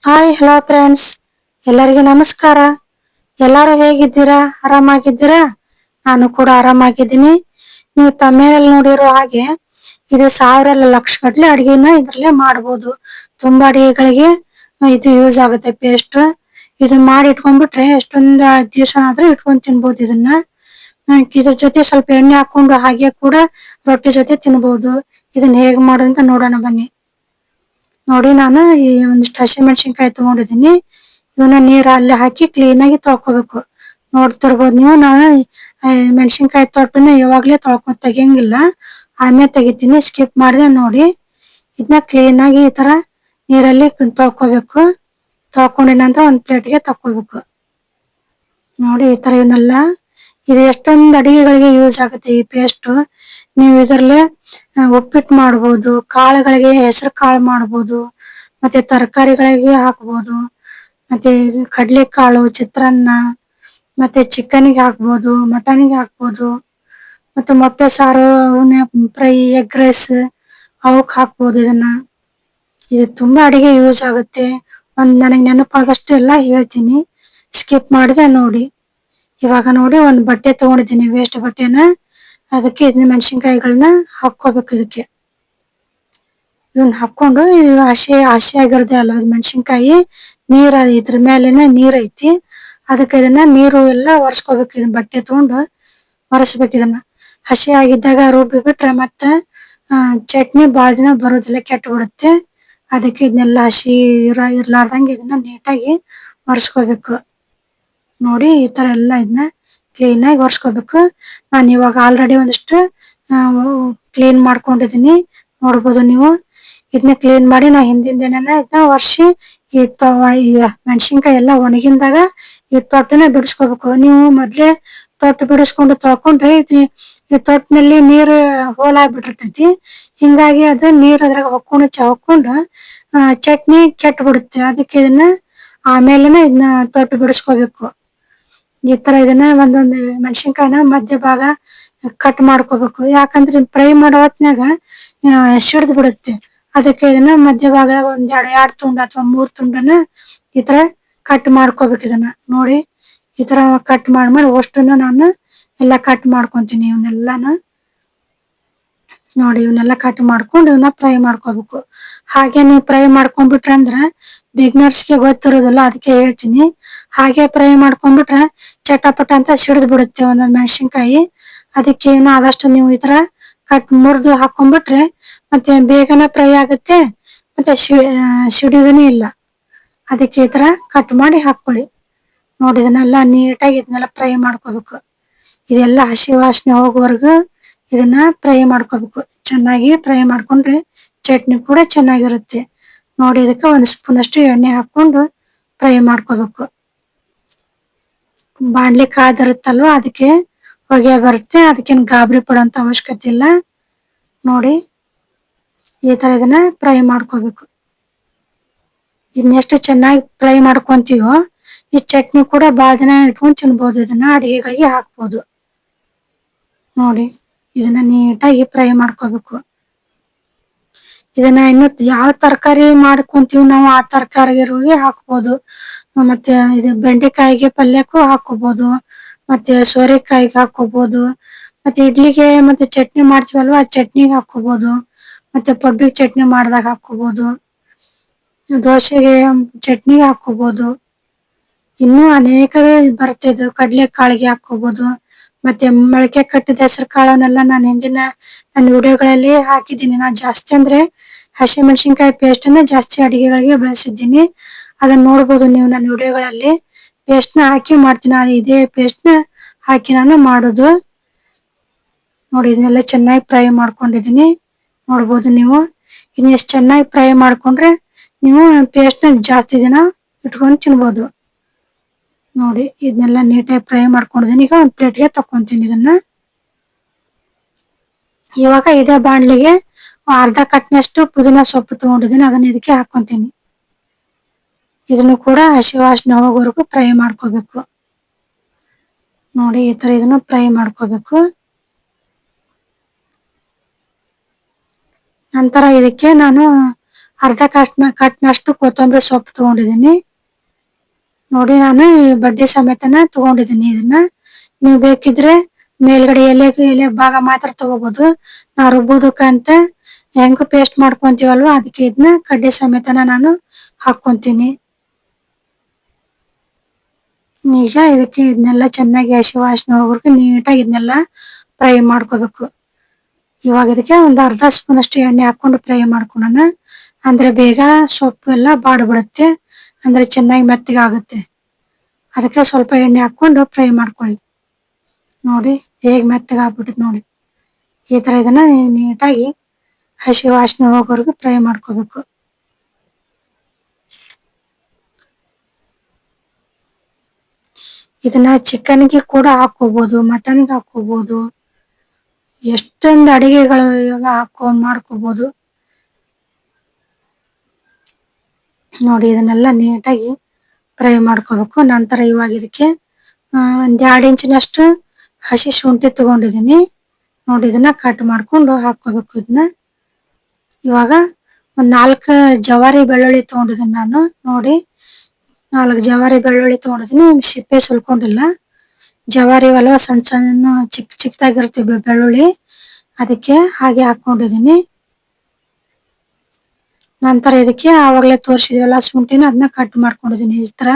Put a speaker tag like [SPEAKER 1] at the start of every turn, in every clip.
[SPEAKER 1] Hi hello friends, ಎಲ್ಲರಿಗೆ ನಮಸ್ಕಾರ. ಎಲ್ಲರೂ ಹೇಗಿದ್ದೀರಾ? ಆರಾಮಾಗಿದ್ದೀರಾ? ನಾನು ಕೂಡ ಆರಾಮಾಗಿದ್ದೀನಿ. ನೀವು ತಮ್ಮನೇಲಿ ನೋಡಿರೋ ಹಾಗೆ ಇದು ಸಾವಿರ ಲಕ್ಷ ಗಟ್ಟಲೆ ಅಡಿಗೆನ ಇದ್ರಲ್ಲೇ ಮಾಡ್ಬೋದು. ತುಂಬಾ ಅಡಿಗೆಗಳಿಗೆ ಇದು ಯೂಸ್ ಆಗುತ್ತೆ ಪೇಸ್ಟ್. ಇದನ್ನ ಮಾಡಿ ಇಟ್ಕೊಂಡ್ಬಿಟ್ರೆ ಎಷ್ಟೊಂದು ದಿವಸ ಆದ್ರೂ ಇಟ್ಕೊಂಡ್ ತಿನ್ಬೋದು. ಇದ್ರ ಜೊತೆ ಸ್ವಲ್ಪ ಎಣ್ಣೆ ಹಾಕೊಂಡು ಹಾಗೆ ಕೂಡ ರೊಟ್ಟಿ ಜೊತೆ ತಿನ್ಬೋದು. ಇದನ್ನ ಹೇಗ್ ಮಾಡೋದಂತ ನೋಡೋಣ ಬನ್ನಿ. ನೋಡಿ, ನಾನು ಈ ಒಂದಿಷ್ಟು ಹಸಿಮೆಣಸಿನ್ಕಾಯಿ ತಗೊಂಡಿದ್ದೀನಿ. ಇವನ್ನ ನೀರಲ್ಲಿ ಹಾಕಿ ಕ್ಲೀನ್ ಆಗಿ ತೊಳ್ಕೊಬೇಕು. ನೋಡ್ತಿರ್ಬೋದು ನೀವು, ನಾನು ಮೆಣಸಿನ್ಕಾಯಿ ತೊಟ್ಟನ್ನ ಯಾವಾಗ್ಲೇ ತೆಗಿಯಂಗಿಲ್ಲ, ಆಮೇಲೆ ತೆಗಿತೀನಿ. ಸ್ಕಿಪ್ ಮಾಡಿದೆ ನೋಡಿ. ಇದನ್ನ ಕ್ಲೀನ್ ಆಗಿ ಈ ತರ ನೀರಲ್ಲಿ ತೊಳ್ಕೊಬೇಕು. ತೊಳ್ಕೊಂಡಿದ ನಂತರ ಒಂದ್ ಪ್ಲೇಟ್ಗೆ ತಕೊಳ್ಬೇಕು. ನೋಡಿ, ಈ ತರ ಇವನ್ನೆಲ್ಲ ಇದು ಎಷ್ಟೊಂದು ಅಡಿಗೆಗಳಿಗೆ ಯೂಸ್ ಆಗುತ್ತೆ ಈ ಪೇಸ್ಟ್. ನೀವು ಇದರಲ್ಲೇ ಉಪ್ಪಿಟ್ಟು ಮಾಡ್ಬೋದು, ಕಾಳುಗಳಿಗೆ ಹೆಸರು ಕಾಳು ಮಾಡ್ಬೋದು, ಮತ್ತೆ ತರಕಾರಿಗಳಿಗೆ ಹಾಕ್ಬೋದು, ಮತ್ತೆ ಕಡ್ಲೆಕಾಳು, ಚಿತ್ರಾನ್ನ, ಮತ್ತೆ ಚಿಕನ್ಗೆ ಹಾಕ್ಬೋದು, ಮಟನ್ಗೆ ಹಾಕ್ಬೋದು, ಮತ್ತೆ ಮೊಟ್ಟೆ ಸಾರು, ಫ್ರೈ, ಎಗ್ ರೈಸ್ ಅವಕ್ ಹಾಕ್ಬೋದು. ಇದು ತುಂಬಾ ಅಡಿಗೆ ಯೂಸ್ ಆಗುತ್ತೆ. ನನಗೆ ನೆನಪಾದಷ್ಟು ಎಲ್ಲ ಹೇಳ್ತೀನಿ, ಸ್ಕಿಪ್ ಮಾಡಿದೆ ನೋಡಿ. ಇವಾಗ ನೋಡಿ, ಒಂದ್ ಬಟ್ಟೆ ತಗೊಂಡಿದ್ದೀನಿ, ವೇಸ್ಟ್ ಬಟ್ಟೆನ. ಅದಕ್ಕೆ ಇದನ್ನ ಮೆಣಸಿನ್ಕಾಯಿಗಳನ್ನ ಹಾಕೋಬೇಕು. ಇವನ್ ಹಾಕೊಂಡು, ಇದು ಹಸಿ ಆಗಿರದೆ ಅಲ್ವ ಮೆಣಸಿನ್ಕಾಯಿ, ಇದ್ರ ಮೇಲೆನೆ ನೀರ್ ಐತಿ. ಅದಕ್ಕೆ ಇದನ್ನ ನೀರು ಎಲ್ಲ ಒರೆಸ್ಕೋಬೇಕು. ಇದನ್ನ ಬಟ್ಟೆ ತಗೊಂಡು ಒರೆಸ್ಬೇಕು. ಇದನ್ನ ಹಸಿ ಆಗಿದ್ದಾಗ ರುಬ್ಬಿ ಬಿಟ್ರೆ ಮತ್ತೆ ಚಟ್ನಿ ಬಾಳ ದಿನ ಬರೋದಿಲ್ಲ, ಕೆಟ್ಟ ಬಿಡುತ್ತೆ. ಅದಕ್ಕೆ ಇದನ್ನೆಲ್ಲ ಹಸಿ ಇರ್ಲಾರ್ದಂಗೆ ಇದನ್ನ ನೀಟಾಗಿ ಒರೆಸ್ಕೋಬೇಕು. ನೋಡಿ, ಈ ತರ ಎಲ್ಲ ಇದನ್ನ ಕ್ಲೀನ್ ಆಗಿ ಒರೆಸ್ಕೋಬೇಕು. ನಾನು ಇವಾಗ ಆಲ್ರೆಡಿ ಒಂದಿಷ್ಟು ಕ್ಲೀನ್ ಮಾಡ್ಕೊಂಡಿದೀನಿ, ನೋಡ್ಬೋದು ನೀವು. ಇದನ್ನ ಕ್ಲೀನ್ ಮಾಡಿ ನಾ ಹಿಂದಿನ ದಿನನೇ ಇದನ್ನ ಒರೆಸಿ ಈ ಮೆಣಸಿನ್ಕಾಯಿ ಎಲ್ಲ ಒಣಗಿಂದಾಗ ಈ ತೊಟ್ಟನ್ನ ಬಿಡಿಸ್ಕೋಬೇಕು. ನೀವು ಮೊದ್ಲೇ ತೊಟ್ಟು ಬಿಡಿಸ್ಕೊಂಡು ತೊಳ್ಕೊಂಡ್ರೆ ಈ ತೊಟ್ಟಿನಲ್ಲಿ ನೀರು ಹೋಲಾಗ್ಬಿಟ್ಟಿರ್ತೈತಿ. ಹಿಂಗಾಗಿ ಅದು ನೀರ್ ಅದ್ರಾಗ ಹೊಕ್ಕೊಂಡು ಚಟ್ನಿ ಕೆಟ್ಟ ಬಿಡುತ್ತೆ. ಅದಕ್ಕೆ ಇದನ್ನ ಆಮೇಲೆನೆ ಇದನ್ನ ತೊಟ್ಟು ಬಿಡಿಸ್ಕೋಬೇಕು. ಈ ತರ ಇದನ್ನ ಒಂದೊಂದು ಮೆಣಸಿನ್ಕಾಯಿನ ಮಧ್ಯ ಭಾಗ ಕಟ್ ಮಾಡ್ಕೋಬೇಕು. ಯಾಕಂದ್ರೆ ಫ್ರೈ ಮಾಡೋ ಹೊತ್ನ್ಯಾಗ ಸಿಡ್ದ್ ಬಿಡುತ್ತೆ. ಅದಕ್ಕೆ ಇದನ್ನ ಮಧ್ಯ ಭಾಗ ಒಂದ್ ಎರಡ್ ತುಂಡು ಅಥವಾ 3 ತುಂಡನ್ನ ಈ ತರ ಕಟ್ ಮಾಡ್ಕೋಬೇಕು. ಇದನ್ನ ನೋಡಿ, ಈ ತರ ಕಟ್ ಮಾಡ್ಮೇಲೆ ಅಷ್ಟನ್ನು ನಾನು ಎಲ್ಲ ಕಟ್ ಮಾಡ್ಕೊಂತೀನಿ. ಇವನ್ನೆಲ್ಲಾನು ನೋಡಿ, ಇವನ್ನೆಲ್ಲ ಕಟ್ ಮಾಡ್ಕೊಂಡು ಇವನ್ನ ಫ್ರೈ ಮಾಡ್ಕೋಬೇಕು. ಹಾಗೆ ನೀವು ಫ್ರೈ ಮಾಡ್ಕೊಂಡ್ಬಿಟ್ರೆ ಅಂದ್ರ ಬಿಗ್ನರ್ಸ್ಗೆ ಗೊತ್ತಿರೋದಿಲ್ಲ, ಅದಕ್ಕೆ ಹೇಳ್ತೀನಿ. ಹಾಗೆ ಫ್ರೈ ಮಾಡ್ಕೊಂಡ್ಬಿಟ್ರೆ ಚಟಪಟ ಅಂತ ಸಿಡ್ದ್ ಬಿಡುತ್ತೆ ಒಂದೊಂದ್ ಮೆಣಸಿನ್ಕಾಯಿ. ಅದಕ್ಕೆ ಆದಷ್ಟು ನೀವು ಈ ತರ ಮುರಿದು ಹಾಕೊಂಡ್ಬಿಟ್ರೆ ಮತ್ತೆ ಬೇಗನೆ ಫ್ರೈ ಆಗುತ್ತೆ, ಮತ್ತೆ ಸಿಡಿಯೋದೂ ಇಲ್ಲ. ಅದಕ್ಕೆ ಈ ತರ ಕಟ್ ಮಾಡಿ ಹಾಕೊಳ್ಳಿ. ನೋಡಿ, ಇದನ್ನೆಲ್ಲ ನೀಟಾಗಿ ಇದನ್ನೆಲ್ಲ ಫ್ರೈ ಮಾಡ್ಕೋಬೇಕು. ಇದೆಲ್ಲ ಹಸಿ ವಾಸನೆ ಹೋಗೋವರೆಗೂ ಇದನ್ನ ಫ್ರೈ ಮಾಡ್ಕೋಬೇಕು. ಚೆನ್ನಾಗಿ ಫ್ರೈ ಮಾಡ್ಕೊಂಡ್ರೆ ಚಟ್ನಿ ಕೂಡ ಚೆನ್ನಾಗಿರುತ್ತೆ. ನೋಡಿ, ಇದಕ್ಕೆ 1 ಸ್ಪೂನ್ ಅಷ್ಟು ಎಣ್ಣೆ ಹಾಕೊಂಡು ಫ್ರೈ ಮಾಡ್ಕೋಬೇಕು. ಬಾಣ್ಲಿ ಕಾದಿರುತ್ತಲ್ವ, ಅದಕ್ಕೆ ಹೊಗೆ ಬರುತ್ತೆ. ಅದಕ್ಕೇನು ಗಾಬರಿ ಪಡೋಂತ ಅವಶ್ಯಕತೆ ಇಲ್ಲ. ನೋಡಿ, ಈ ತರ ಇದನ್ನ ಫ್ರೈ ಮಾಡ್ಕೋಬೇಕು. ಇದನ್ನೆಷ್ಟು ಚೆನ್ನಾಗಿ ಫ್ರೈ ಮಾಡ್ಕೊಂತೀವೋ ಈ ಚಟ್ನಿ ಕೂಡ ಬಾಳ ದಿನ ಇಟ್ಕೊಂಡು ತಿನ್ಬೋದು. ಇದನ್ನ ಅಡಿಗೆಗಳಿಗೆ ಹಾಕ್ಬೋದು. ನೋಡಿ, ಇದನ್ನ ನೀಟಾಗಿ ಫ್ರೈ ಮಾಡ್ಕೋಬೇಕು. ಇದನ್ನ ಇನ್ನು ಯಾವ ತರಕಾರಿ ಮಾಡ್ಕೊಂತೀವಿ ನಾವು ಆ ತರಕಾರಿಗೆ ಹಾಕ್ಬೋದು. ಮತ್ತೆ ಇದು ಬೆಂಡೆಕಾಯಿಗೆ ಪಲ್ಯಕ್ಕೂ ಹಾಕೋಬಹುದು, ಮತ್ತೆ ಸೋರೆಕಾಯಿಗೆ ಹಾಕೋಬಹುದು, ಮತ್ತೆ ಇಡ್ಲಿಗೆ ಮತ್ತೆ ಚಟ್ನಿ ಮಾಡ್ತೀವಲ್ವಾ ಆ ಚಟ್ನಿಗೆ ಹಾಕೋಬಹುದು, ಮತ್ತೆ ಪಡ್ಡು ಚಟ್ನಿ ಮಾಡಿದಾಗ ಹಾಕೋಬಹುದು, ದೋಸೆಗೆ ಚಟ್ನಿಗೆ ಹಾಕೋಬಹುದು. ಇನ್ನೂ ಅನೇಕ ಬರುತ್ತೆ. ಇದು ಕಡ್ಲೆ ಕಾಳಿಗೆ ಹಾಕೋಬಹುದು. ಮತ್ತೆ ಮೊಳಕೆ ಕಟ್ಟಿದ ಹೆಸರು ಕಾಳನ್ನೆಲ್ಲ ನಾನು ನನ್ನ ವಿಡಿಯೋಗಳಲ್ಲಿ ಹಾಕಿದ್ದೀನಿ. ನಾನು ಜಾಸ್ತಿ ಅಂದ್ರೆ ಹಸಿಮೆಣಸಿನ್ಕಾಯಿ ಪೇಸ್ಟ್ ಅನ್ನ ಜಾಸ್ತಿ ಅಡಿಗೆಗಳಿಗೆ ಬಳಸಿದ್ದೀನಿ. ಅದನ್ನ ನೋಡ್ಬೋದು ನೀವು ನನ್ನ ವಿಡಿಯೋಗಳಲ್ಲಿ. ಪೇಸ್ಟ್ ನ ಹಾಕಿ ಮಾಡ್ತೀನಿ, ಇದೇ ಪೇಸ್ಟ್ ನ ಹಾಕಿ ನಾನು ಮಾಡೋದು. ನೋಡಿ, ಇದನ್ನೆಲ್ಲ ಚೆನ್ನಾಗಿ ಫ್ರೈ ಮಾಡ್ಕೊಂಡಿದೀನಿ, ನೋಡ್ಬೋದು ನೀವು. ಇನ್ನು ಎಷ್ಟು ಚೆನ್ನಾಗಿ ಫ್ರೈ ಮಾಡ್ಕೊಂಡ್ರೆ ನೀವು ಪೇಸ್ಟ್ ನ ಜಾಸ್ತಿ ದಿನ ಇಟ್ಕೊಂಡು ತಿನ್ಬೋದು. ನೋಡಿ, ಇದನ್ನೆಲ್ಲ ನೀಟಾಗಿ ಫ್ರೈ ಮಾಡ್ಕೊಂಡಿದೀನಿ. ಈಗ ಒಂದ್ ಪ್ಲೇಟ್ಗೆ ತಕೊಂತೀನಿ ಇದನ್ನ. ಇವಾಗ ಇದೇ ಬಾಣ್ಲಿಗೆ ಅರ್ಧ ಕಟ್ನಷ್ಟು ಪುದೀನ ಸೊಪ್ಪು ತಗೊಂಡಿದ್ದೀನಿ, ಅದನ್ನ ಇದಕ್ಕೆ ಹಾಕೊಂತೀನಿ. ಇದನ್ನು ಕೂಡ ಹಸಿ ವಾಸನೆ ಹೋಗೋವರೆಗೂ ಫ್ರೈ ಮಾಡ್ಕೋಬೇಕು. ನೋಡಿ, ಈ ತರ ಇದನ್ನು ಫ್ರೈ ಮಾಡ್ಕೋಬೇಕು. ನಂತರ ಇದಕ್ಕೆ ನಾನು ಅರ್ಧ ಕಟ್ನಷ್ಟು ಕೊತ್ತಂಬರಿ ಸೊಪ್ಪು ತಗೊಂಡಿದ್ದೀನಿ. ನೋಡಿ ನಾನು ಈ ಬಡ್ಡಿ ಸಮೇತನ ತಗೊಂಡಿದ್ದೀನಿ ಇದನ್ನ. ನೀವು ಬೇಕಿದ್ರೆ ಮೇಲ್ಗಡೆ ಎಲೆ ಭಾಗ ಮಾತ್ರ ತಗೋಬಹುದು. ನಾ ರುಬ್ಬೋದಕ್ಕಂತ ಹೆಂಗ್ ಪೇಸ್ಟ್ ಮಾಡ್ಕೊಂತೀವಲ್ವ ಅದಕ್ಕೆ ಇದನ್ನ ಕಡ್ಡಿ ಸಮೇತನ ನಾನು ಹಾಕೊಂತೀನಿ. ಈಗ ಇದಕ್ಕೆ ಇದನ್ನೆಲ್ಲ ಚೆನ್ನಾಗಿ ಹಸಿ ವಾಸನೆ ಹೋಗೋವರೆಗೂ ನೀಟಾಗಿ ಇದನ್ನೆಲ್ಲ ಫ್ರೈ ಮಾಡ್ಕೋಬೇಕು. ಇವಾಗ ಇದಕ್ಕೆ ಒಂದು ಅರ್ಧ ಸ್ಪೂನ್ ಅಷ್ಟು ಎಣ್ಣೆ ಹಾಕೊಂಡು ಫ್ರೈ ಮಾಡ್ಕೊಳ್ಳೋಣ. ಅಂದ್ರೆ ಬೇಗ ಸೊಪ್ಪು ಎಲ್ಲ ಬಾಡ್ಬಿಡುತ್ತೆ, ಅಂದ್ರೆ ಚೆನ್ನಾಗಿ ಮೆತ್ತಗೆ ಆಗುತ್ತೆ. ಅದಕ್ಕೆ ಸ್ವಲ್ಪ ಎಣ್ಣೆ ಹಾಕೊಂಡು ಫ್ರೈ ಮಾಡ್ಕೊಳ್ಳಿ. ನೋಡಿ ಹೇಗ್ ಮೆತ್ತಗೆ ಆಗ್ಬಿಟ್ಟಿದ್ ನೋಡಿ. ಈ ತರ ಇದನ್ನ ನೀಟಾಗಿ ಹಸಿ ವಾಸನೆ ಹೋಗೋವರೆಗೂ ಫ್ರೈ ಮಾಡ್ಕೋಬೇಕು. ಇದನ್ನ ಚಿಕನ್ಗೆ ಕೂಡ ಹಾಕೋಬಹುದು, ಮಟನ್ಗೆ ಹಾಕೋಬಹುದು, ಎಷ್ಟೊಂದು ಅಡಿಗೆಗಳು ಹಾಕೊಂಡ್ ಮಾಡ್ಕೋಬಹುದು. ನೋಡಿ ಇದನ್ನೆಲ್ಲ ನೀಟಾಗಿ ಫ್ರೈ ಮಾಡ್ಕೋಬೇಕು. ನಂತರ ಇವಾಗ ಇದಕ್ಕೆ 1-2 ಇಂಚಿನಷ್ಟು ಹಸಿ ಶುಂಠಿ ತಗೊಂಡಿದ್ದೀನಿ. ನೋಡಿ ಇದನ್ನ ಕಟ್ ಮಾಡ್ಕೊಂಡು ಹಾಕೋಬೇಕು. ಇದನ್ನ ಇವಾಗ 4 ಜವಾರಿ ಬೆಳ್ಳುಳ್ಳಿ ತಗೊಂಡಿದ್ದೀನಿ ನಾನು. ನೋಡಿ 4 ಜವಾರಿ ಬೆಳ್ಳುಳ್ಳಿ ತಗೊಂಡಿದ್ದೀನಿ, ಸಿಪ್ಪೆ ಸುಲ್ಕೊಂಡಿಲ್ಲ. ಜವಾರಿ ಅಲ್ವಾ, ಸಣ್ಣ ಸಣ್ಣ ಚಿಕ್ಕದಾಗಿರುತ್ತೆ ಬೆಳ್ಳುಳ್ಳಿ, ಅದಕ್ಕೆ ಹಾಗೆ ಹಾಕೊಂಡಿದ್ದೀನಿ. ನಂತರ ಇದಕ್ಕೆ ಆವಾಗಲೇ ತೋರಿಸಿದ್ವಲ್ಲ ಶುಂಠಿನ, ಅದನ್ನ ಕಟ್ ಮಾಡ್ಕೊಂಡಿದ್ದೀನಿ. ಈ ತರ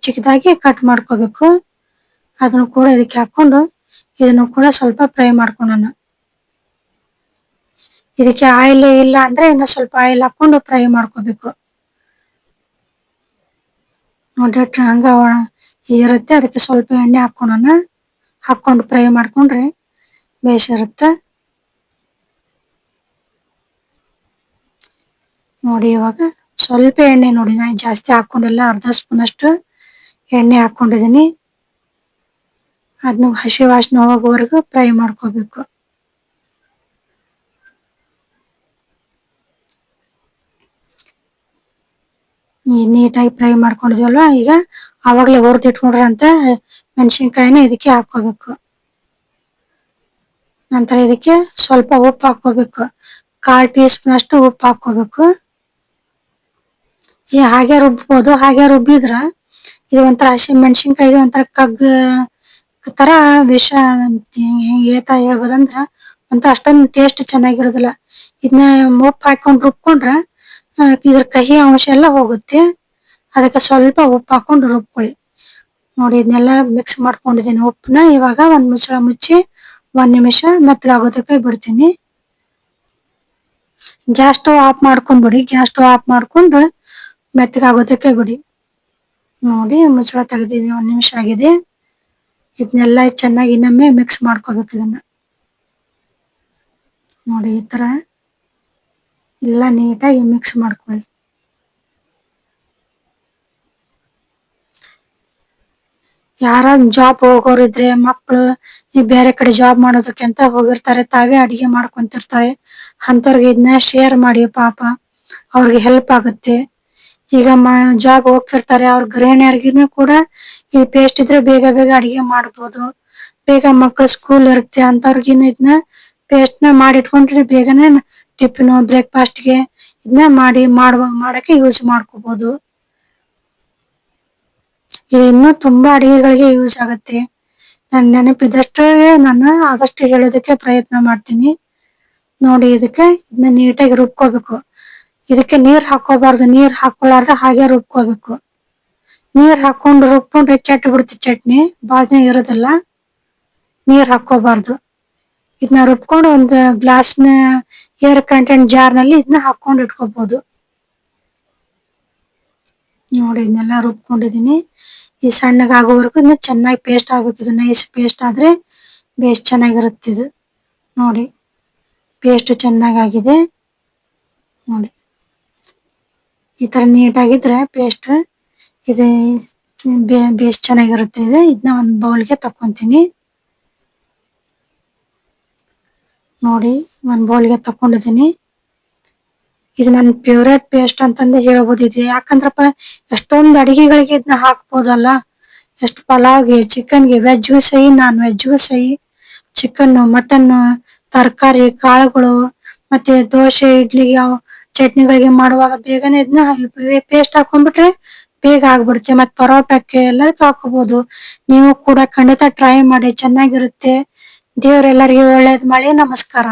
[SPEAKER 1] ಚಿಕ್ಕದಾಗಿ ಕಟ್ ಮಾಡ್ಕೋಬೇಕು. ಅದನ್ನು ಕೂಡ ಇದಕ್ಕೆ ಹಾಕೊಂಡು ಇದನ್ನು ಕೂಡ ಸ್ವಲ್ಪ ಫ್ರೈ ಮಾಡ್ಕೊಳ್ಳೋಣ. ಇದಕ್ಕೆ ಆಯಿಲ್ ಇಲ್ಲ ಅಂದ್ರೆ ಇನ್ನು ಸ್ವಲ್ಪ ಆಯಿಲ್ ಹಾಕೊಂಡು ಫ್ರೈ ಮಾಡ್ಕೋಬೇಕು. ನೋಡಿ ಹಂಗ ಇರುತ್ತೆ, ಅದಕ್ಕೆ ಸ್ವಲ್ಪ ಎಣ್ಣೆ ಹಾಕೊಳ್ಳೋಣ. ಹಾಕೊಂಡು ಫ್ರೈ ಮಾಡ್ಕೊಂಡ್ರೆ ಬೇಯಿಸಿರುತ್ತೆ. ನೋಡಿ ಇವಾಗ ಸ್ವಲ್ಪ ಎಣ್ಣೆ, ನೋಡಿ ನಾನು ಜಾಸ್ತಿ ಹಾಕೊಂಡಿಲ್ಲ, ಅರ್ಧ ಸ್ಪೂನ್ ಅಷ್ಟು ಎಣ್ಣೆ ಹಾಕೊಂಡಿದ್ದೀನಿ. ಅದನ್ನ ಹಸಿ ವಾಸನೆ ಹೋಗೋವರೆಗೂ ಫ್ರೈ ಮಾಡ್ಕೋಬೇಕು. ನೀಟಾಗಿ ಫ್ರೈ ಮಾಡ್ಕೊಂಡಿದ್ವಲ್ವ, ಈಗ ಆವಾಗಲೇ ಹುರಿದಿಟ್ಕೊಂಡ್ರಂತ ಮೆಣಸಿನ್ಕಾಯಿನ ಇದಕ್ಕೆ ಹಾಕೋಬೇಕು. ನಂತರ ಇದಕ್ಕೆ ಸ್ವಲ್ಪ ಉಪ್ಪು ಹಾಕೋಬೇಕು, 1/4 ಟೀ ಸ್ಪೂನ್ ಅಷ್ಟು ಉಪ್ಪು ಹಾಕೋಬೇಕು. ಹಾಗೆ ರುಬ್ಬೋದು. ಹಾಗೆ ರುಬ್ಬಿದ್ರ ಇದು ಒಂಥರ ಹಸಿ ಮೆಣಸಿನ್ಕಾಯಿ ಒಂಥರ ಕಗ್ಗ ತರ ವಿಷ ಹೇಳ್ಬೋದಂದ್ರ ಒಂಥರ ಅಷ್ಟೊಂದು ಟೇಸ್ಟ್ ಚೆನ್ನಾಗಿರೋದಿಲ್ಲ. ಇದನ್ನ ಉಪ್ಪು ಹಾಕೊಂಡು ರುಬ್ಕೊಂಡ್ರ ಇದ್ರ ಕಹಿ ಅಂಶ ಎಲ್ಲ ಹೋಗುತ್ತೆ. ಅದಕ್ಕೆ ಸ್ವಲ್ಪ ಉಪ್ಪು ಹಾಕೊಂಡು ರುಬ್ಕೊಳ್ಳಿ. ನೋಡಿ ಇದನ್ನೆಲ್ಲ ಮಿಕ್ಸ್ ಮಾಡ್ಕೊಂಡಿದ್ದೀನಿ ಉಪ್ಪನ್ನ. ಇವಾಗ ಒಂದ್ ಮುಚ್ಚಳ ಮುಚ್ಚಿ 1 ನಿಮಿಷ ಮೆತ್ತಗಾಗೋದಕ್ಕೆ ಬಿಡ್ತೀನಿ. ಗ್ಯಾಸ್ ಸ್ಟವ್ ಆಫ್ ಮಾಡ್ಕೊಂಡ್ಬಿಡಿ. ಗ್ಯಾಸ್ ಸ್ಟವ್ ಆಫ್ ಮಾಡ್ಕೊಂಡು ಮೆತ್ತಗಾಗೋದಕ್ಕೆ ಬಿಡಿ. ನೋಡಿ ಮುಚ್ಚಳ ತೆಗೆದಿದ್ದೀನಿ, 1 ನಿಮಿಷ ಆಗಿದೆ. ಇದನ್ನೆಲ್ಲ ಚೆನ್ನಾಗಿ ಇನ್ನೊಮ್ಮೆ ಮಿಕ್ಸ್ ಮಾಡ್ಕೋಬೇಕು. ಇದನ್ನ ನೋಡಿ ಈ ತರ ಎಲ್ಲ ನೀಟಾಗಿ ಮಿಕ್ಸ್ ಮಾಡ್ಕೊಳ್ಳಿ. ಯಾರ ಜಾಬ್ ಹೋಗೋರಿದ್ರೆ, ಮಕ್ಕಳು ಬೇರೆ ಕಡೆ ಜಾಬ್ ಮಾಡೋದಕ್ಕೆ ಅಂತ ಹೋಗಿರ್ತಾರೆ, ತಾವೇ ಅಡಿಗೆ ಮಾಡ್ಕೊಂತಿರ್ತಾರೆ. ಅಂತವ್ರಿಗೆ ಇದನ್ನ ಶೇರ್ ಮಾಡಿ, ಪಾಪ ಅವ್ರಿಗೆ ಹೆಲ್ಪ್ ಆಗುತ್ತೆ. ಈಗ ಜಾಬ್ ಹೋಗ್ತಿರ್ತಾರೆ, ಅವ್ರ ಗೃಹಿಣಿಯರ್ಗಿನೂ ಕೂಡ ಈ ಪೇಸ್ಟ್ ಇದ್ರೆ ಬೇಗ ಬೇಗ ಅಡಿಗೆ ಮಾಡ್ಬೋದು. ಬೇಗ ಮಕ್ಳು ಸ್ಕೂಲ್ ಇರುತ್ತೆ ಅಂತವ್ರಿಗಿನ್ನು ಇದನ್ನ ಪೇಸ್ಟ್ ನ ಮಾಡಿಟ್ಕೊಂಡ್ರೆ ಬೇಗನೆ ಟಿಫಿನ್ ಬ್ರೇಕ್ಫಾಸ್ಟ್ಗೆ ಇದನ್ನ ಮಾಡಕ್ಕೆ ಯೂಸ್ ಮಾಡ್ಕೋಬಹುದು. ಇದು ಇನ್ನೂ ತುಂಬಾ ಅಡಿಗೆಗಳಿಗೆ ಯೂಸ್ ಆಗುತ್ತೆ. ನನ್ ನೆನಪಿದಷ್ಟು ನಾನು ಆದಷ್ಟು ಹೇಳೋದಕ್ಕೆ ಪ್ರಯತ್ನ ಮಾಡ್ತೀನಿ. ನೋಡಿ ಇದಕ್ಕೆ ಇದನ್ನ ನೀಟಾಗಿ ರುಬ್ಕೋಬೇಕು. ಇದಕ್ಕೆ ನೀರ್ ಹಾಕೋಬಾರ್ದು, ನೀರ್ ಹಾಕೊಳ್ಳಾರ್ದ ಹಾಗೆ ರುಬ್ಕೋಬೇಕು. ನೀರ್ ಹಾಕೊಂಡು ರುಬ್ಕೊಂಡ್ರೆ ಕೆಟ್ಟು ಬಿಡುತ್ತೆ ಚಟ್ನಿ, ಬಾಳ್ನೆ ಇರೋದಿಲ್ಲ. ನೀರ್ ಹಾಕೋಬಾರ್ದು. ಇದನ್ನ ರುಬ್ಕೊಂಡು ಒಂದು ಗ್ಲಾಸ್ನ ಏರ್ ಕಂಟೆಂಟ್ ಜಾರ್ ನಲ್ಲಿ ಇದನ್ನ ಹಾಕೊಂಡು ಇಟ್ಕೋಬಹುದು. ನೋಡಿ ಇದನ್ನೆಲ್ಲ ರುಬ್ಕೊಂಡಿದೀನಿ. ಈ ಸಣ್ಣಗಾಗೋವರೆಗೂ ಇದನ್ನ ಚೆನ್ನಾಗಿ ಪೇಸ್ಟ್ ಆಗ್ಬೇಕು. ಇದು ನೈಸ್ ಪೇಸ್ಟ್ ಆದ್ರೆ ಬೇಸ್ ಚೆನ್ನಾಗಿರುತ್ತೆ. ಇದು ನೋಡಿ ಪೇಸ್ಟ್ ಚೆನ್ನಾಗಾಗಿದೆ. ನೋಡಿ ಈ ತರ ನೀಟಾಗಿದ್ರೆ ಪೇಸ್ಟ್ ಇದು ಬೇಸ್ ಚೆನ್ನಾಗಿರುತ್ತೆ. ಇದನ್ನ ಒಂದು ಬೌಲ್ಗೆ ತಕೊಂತೀನಿ. ನೋಡಿ ಒಂದು ಬೌಲ್ಗೆ ತಕೊಂಡಿದ್ದೀನಿ. ಇದು ನನ್ನ ಫೇವ್ರೇಟ್ ಪೇಸ್ಟ್ ಅಂತಂದು ಹೇಳ್ಬೋದು. ಇದು ಯಾಕಂದ್ರಪ್ಪ ಎಷ್ಟೊಂದು ಅಡಿಗೆಗಳಿಗೆ ಇದನ್ನ ಹಾಕ್ಬೋದಲ್ಲ. ಎಷ್ಟು ಪಲಾವ್ಗೆ, ಚಿಕನ್ಗೆ, ವೆಜ್ಗೂ ಸಹಿ, ನಾನ್ ವೆಜ್ಗೂ ಸಹಿ, ಚಿಕನ್, ಮಟನ್, ತರಕಾರಿ, ಕಾಳುಗಳು, ಮತ್ತೆ ದೋಸೆ, ಇಡ್ಲಿಗೆ ಚಟ್ನಿಗಳಿಗೆ ಮಾಡುವಾಗ ಬೇಗನೆ ಇದನ್ನ ಪೇಸ್ಟ್ ಹಾಕೊಂಡ್ಬಿಟ್ರೆ ಬೇಗ ಆಗ್ಬಿಡುತ್ತೆ. ಮತ್ ಪರೋಟಕ್ಕೆ ಎಲ್ಲದಕ್ಕೂ ಹಾಕೋಬಹುದು. ನೀವು ಕೂಡ ಖಂಡಿತ ಟ್ರೈ ಮಾಡಿ, ಚೆನ್ನಾಗಿರುತ್ತೆ. ದೇವ್ರೆಲ್ಲರಿಗೂ ಒಳ್ಳೇದ್ ಮಾಡಿ. ನಮಸ್ಕಾರ.